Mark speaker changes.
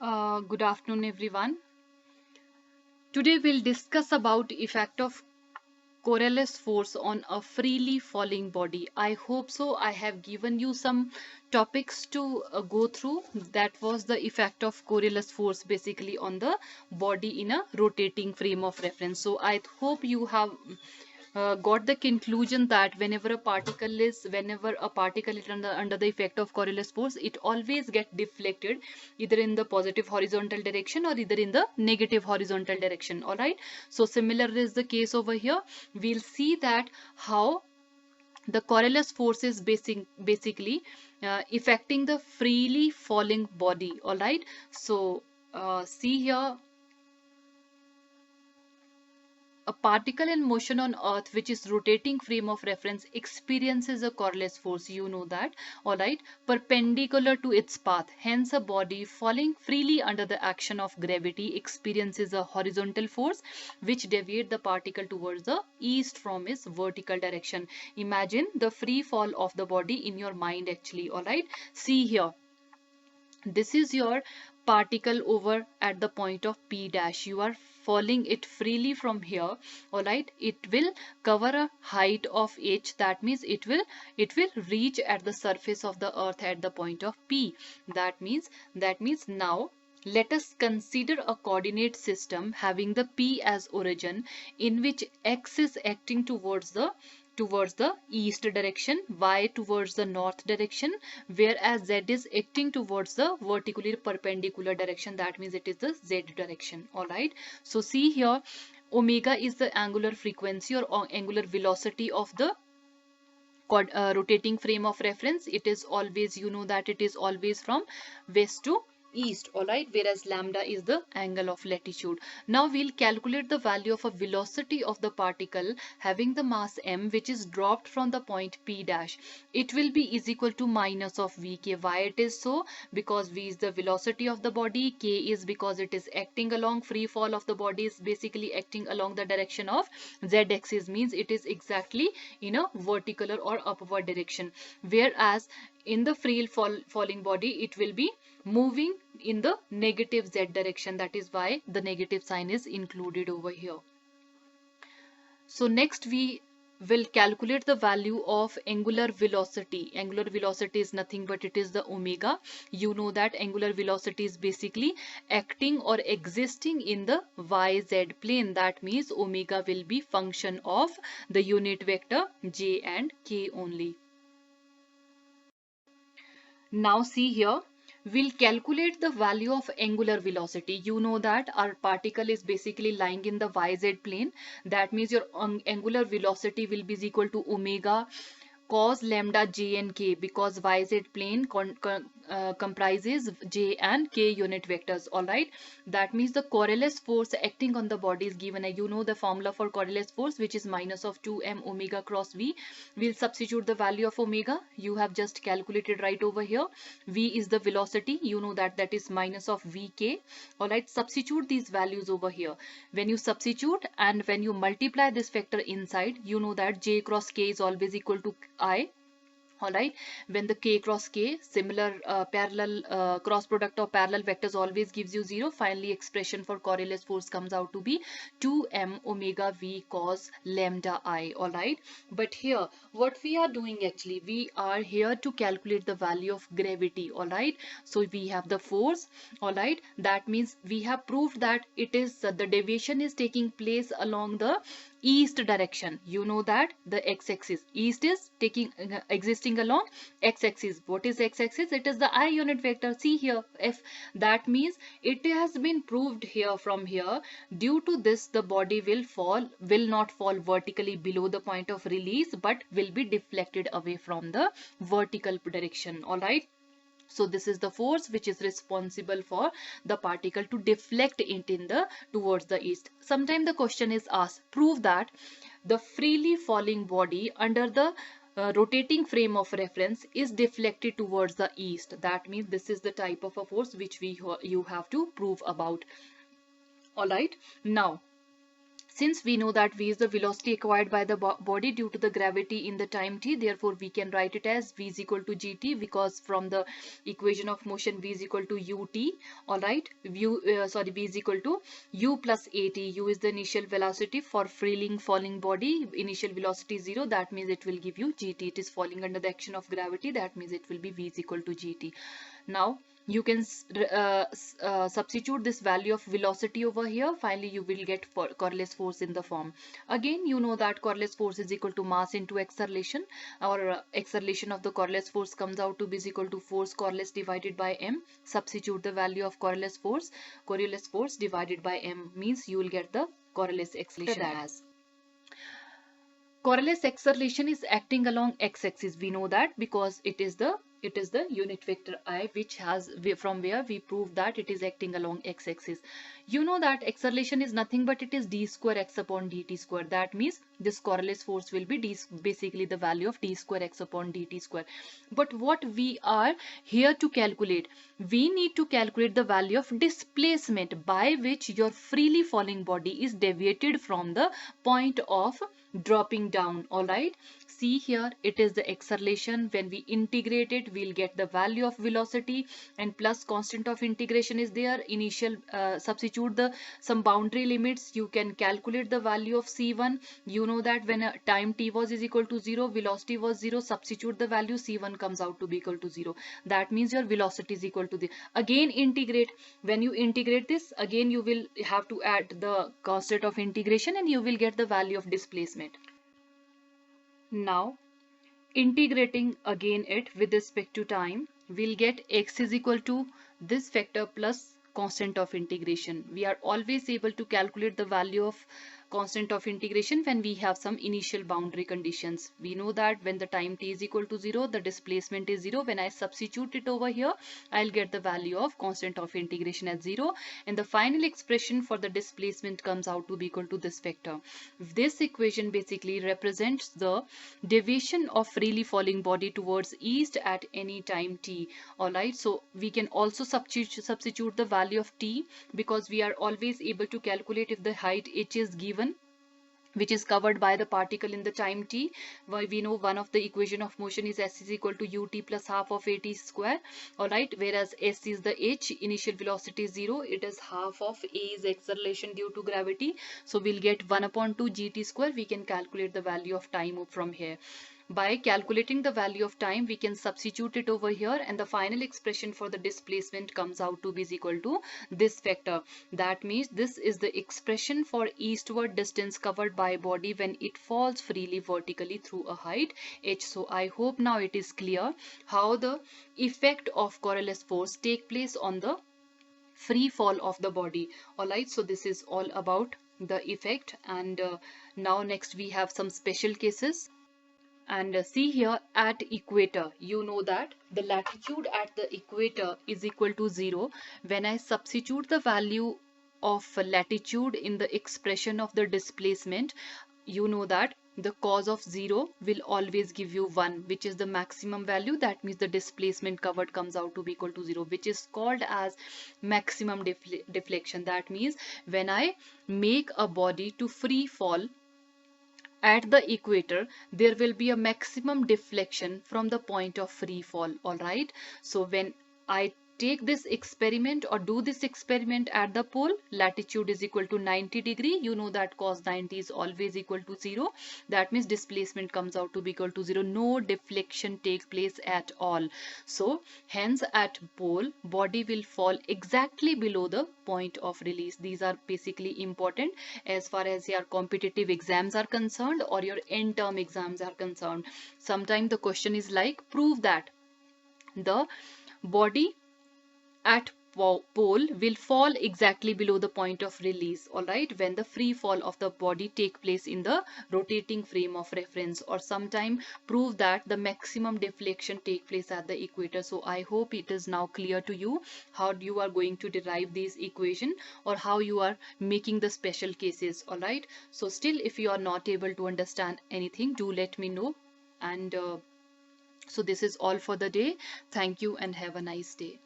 Speaker 1: Good afternoon, everyone. Today we'll discuss about effect of Coriolis force on a freely falling body. I hope so. I have given you some topics to go through. That was the effect of Coriolis force basically on the body in a rotating frame of reference. So I hope you have got the conclusion that whenever a particle is under the effect of Coriolis force, it always get deflected either in the positive horizontal direction or either in the negative horizontal direction. All right, so similar is the case over here. We'll see that how the Coriolis force is basically affecting the freely falling body. All right, so see here, a particle in motion on earth which is rotating frame of reference experiences a Coriolis force, you know that, all right, perpendicular to its path. Hence a body falling freely under the action of gravity experiences a horizontal force which deviate the particle towards the east from its vertical direction. Imagine the free fall of the body in your mind actually. All right, see here, this is your particle over at the point of P dash. You are falling it freely from here. All right, it will cover a height of h. That means it will reach at the surface of the earth at the point of P. That means now let us consider a coordinate system having the P as origin, in which x is acting towards the east direction, y towards the north direction, whereas z is acting towards the vertically perpendicular direction. That means it is the z direction. All right, so see here, omega is the angular frequency or angular velocity of the rotating frame of reference. It is always, you know that it is always from west to east. All right, whereas lambda is the angle of latitude. Now we'll calculate the value of a velocity of the particle having the mass m, which is dropped from the point P dash. It will be is equal to minus of vk. Why it is so? Because v is the velocity of the body, k is because it is acting along, free fall of the body is basically acting along the direction of z axis, means it is exactly in a vertical or upward direction, whereas in the falling body it will be moving in the negative z direction. That is why the negative sign is included over here. So next we will calculate the value of angular velocity. Angular velocity is nothing but it is the omega. You know that angular velocity is basically acting or existing in the yz plane. That means omega will be function of the unit vector j and k only. Now see here, we'll calculate the value of angular velocity. You know that our particle is basically lying in the yz plane. That means your angular velocity will be equal to omega cos lambda j and k, because yz plane comprises j and k unit vectors. All right, that means the Coriolis force acting on the body is given. You know the formula for Coriolis force, which is minus of 2m omega cross v. We'll substitute the value of omega. You have just calculated right over here. V is the velocity, you know that is minus of vk. All right, substitute these values over here. When you substitute and when you multiply this factor inside, you know that j cross k is always equal to I. All right, when the k cross k, similar parallel cross product of parallel vectors always gives you 0. Finally expression for Coriolis force comes out to be 2m omega v cos lambda I. All right, but here what we are doing actually, we are here to calculate the value of gravity. All right, so we have the force. All right, that means we have proved that it is the deviation is taking place along the east direction. You know that the x-axis, east is taking existing along x-axis. What is x-axis? It is the I unit vector. See here, f. That means it has been proved here from here. Due to this, the body will not fall vertically below the point of release, but will be deflected away from the vertical direction. All right. So this is the force which is responsible for the particle to deflect it in the towards the east. Sometimes the question is asked, prove that the freely falling body under the rotating frame of reference is deflected towards the east. That means this is the type of a force which you have to prove about. All right. Now Since we know that v is the velocity acquired by the body due to the gravity in the time t, therefore we can write it as v is equal to gt, because from the equation of motion v is equal to ut. All right, v is equal to u plus at. U is the initial velocity for freely falling body. Initial velocity is 0, that means it will give you gt. It is falling under the action of gravity, that means it will be v is equal to gt. Now you can substitute this value of velocity over here. Finally you will get Coriolis force in the form. Again, you know that Coriolis force is equal to mass into acceleration. Our acceleration of the Coriolis force comes out to be is equal to force Coriolis divided by m. Substitute the value of Coriolis force divided by m, means you will get the Coriolis acceleration as. Coriolis acceleration is acting along x-axis. We know that because it is the unit vector I, which has, from where we prove that it is acting along x-axis. You know that acceleration is nothing but it is d square x upon dt square. That means this Coriolis force will be basically the value of d square x upon dt square. But what we are here to calculate, we need to calculate the value of displacement by which your freely falling body is deviated from the point of dropping down. All right, see here, it is the acceleration. When we integrate it, we'll get the value of velocity, and plus constant of integration is there. Initial substitute some boundary limits, you can calculate the value of c1. You know that when time t was is equal to 0, velocity was 0, substitute the value, c1 comes out to be equal to 0. That means your velocity is equal to the, again integrate. When you integrate this, again you will have to add the constant of integration, and you will get the value of displacement. Now integrating again it with respect to time, we'll get x is equal to this factor plus constant of integration. We are always able to calculate the value of constant of integration when we have some initial boundary conditions. We know that when the time t is equal to 0, the displacement is 0. When I substitute it over here, I'll get the value of constant of integration as 0, and the final expression for the displacement comes out to be equal to this factor. This equation basically represents the deviation of freely falling body towards east at any time t. All right, so we can also substitute the value of t, because we are always able to calculate if the height h is given, which is covered by the particle in the time t. Why we know one of the equation of motion is s is equal to ut plus half of at square. All right, whereas s is the h, initial velocity is 0, it is half of a is acceleration due to gravity, so we'll get 1 upon 2 gt square. We can calculate the value of time from here. By calculating the value of time, we can substitute it over here, and the final expression for the displacement comes out to be equal to this factor. That means this is the expression for eastward distance covered by body when it falls freely vertically through a height h. So I hope now it is clear how the effect of Coriolis force take place on the free fall of the body. All right, so this is all about the effect, and now next we have some special cases. And see here, at equator, you know that the latitude at the equator is equal to 0. When I substitute the value of latitude in the expression of the displacement, you know that the cos of 0 will always give you 1, which is the maximum value. That means the displacement covered comes out to be equal to 0, which is called as maximum deflection. That means when I make a body to free fall at the equator, there will be a maximum deflection from the point of free fall. All right, so when I take this experiment or do this experiment at the pole, latitude is equal to 90 degree. You know that cos 90 is always equal to 0. That means displacement comes out to be equal to 0. No deflection takes place at all. So hence at pole, body will fall exactly below the point of release. These are basically important as far as your competitive exams are concerned or your end term exams are concerned. Sometimes the question is like, prove that the body at pole will fall exactly below the point of release. All right, when the free fall of the body take place in the rotating frame of reference, or sometime prove that the maximum deflection take place at the equator. So I hope it is now clear to you how you are going to derive these equation or how you are making the special cases. All right, so still if you are not able to understand anything, do let me know. And so this is all for the day. Thank you and have a nice day.